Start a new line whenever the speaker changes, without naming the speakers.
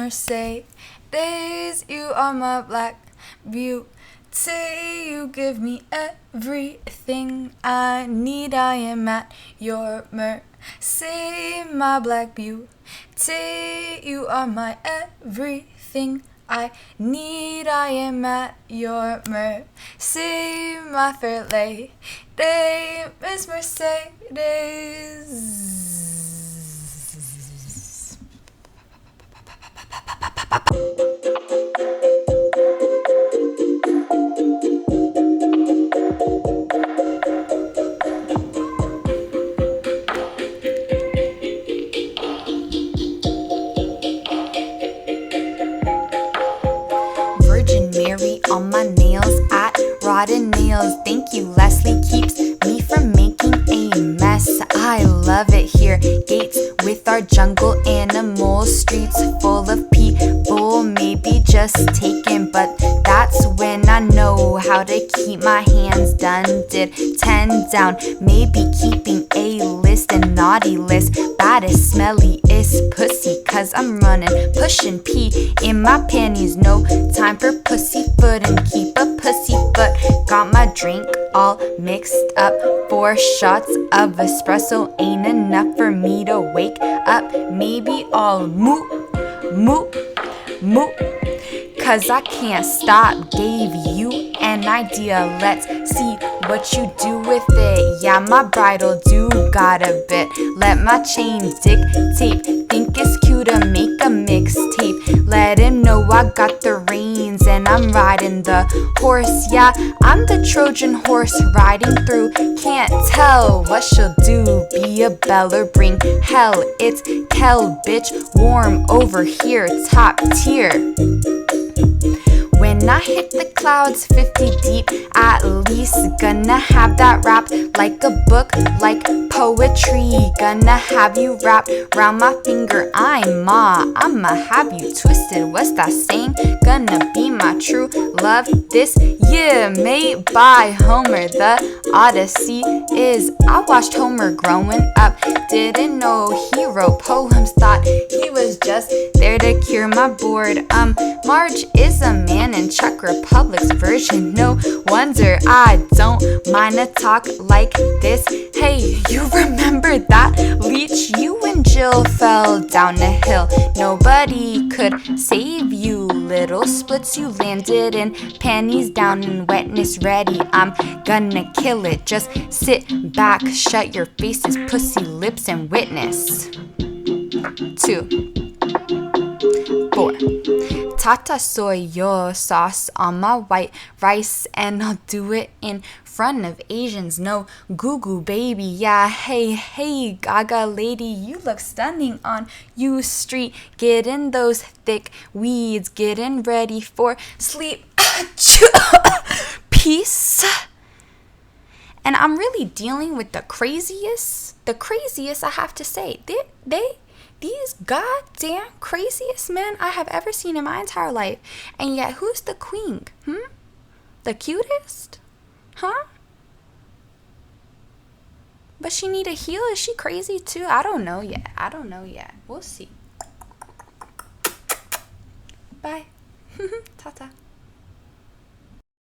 Mercedes, you are my black beauty. You give me everything I need. I am at your mercy, my black beauty. You are my everything I need. I am at your mercy, my fair lady, Miss Mercedes. Virgin Mary on my nails at Rotten Nails. Thank you, Leslie, keeps me from making a mess. I love it here. Gates with our jungle animals, streets full of people, maybe just taken, but that's when I know how to keep my hands done. Did 10 down, maybe keeping a list and naughty list. Baddest, smelliest pussy, cause I'm running, pushing pee in my panties. No time for pussyfoot and keep a pussy foot. Got my drink all mixed up. 4 shots of espresso ain't enough for me to wake up. Maybe I'll moo, cause I can't stop. Gave you an idea, let's see what you do with it. Yeah, my bridal do got a bit. Let my chain dictate. Think it's cute to make a mixtape. Let him know I got the reins and I'm riding the horse. Yeah, I'm the Trojan horse riding through. Can't tell what she'll do. Be a belle or bring hell. It's Kel, bitch, warm over here, top tier. When I hit the clouds 50 deep, at least gonna have that rap like a book, like poetry. Gonna have you wrapped round my finger. I'ma have you twisted. What's that saying? Gonna be my true love this year. Made by Homer, the Odyssey is. I watched Homer growing up. Didn't know he wrote poems. Thought he was just there to cure my bored. Marge is a man in Czech Republic's version. No wonder I don't mind a talk like this. Hey, you remember that leech? You and Jill fell down a hill. Nobody could save you. Little splits you landed in, panties down and wetness ready. I'm gonna kill it. Just sit back, shut your faces, pussy lips, and witness. 2, 4. Tata soy sauce on my white rice, and I'll do it in front of Asians. No goo baby. Yeah, hey gaga lady, you look stunning on U Street. Getting those thick weeds, getting ready for sleep. Peace. And I'm really dealing with the craziest I have to say. These goddamn craziest men I have ever seen in my entire life. And yet, who's the queen? The cutest? Huh? But she need a heel? Is she crazy too? I don't know yet. We'll see. Bye. Ta-ta.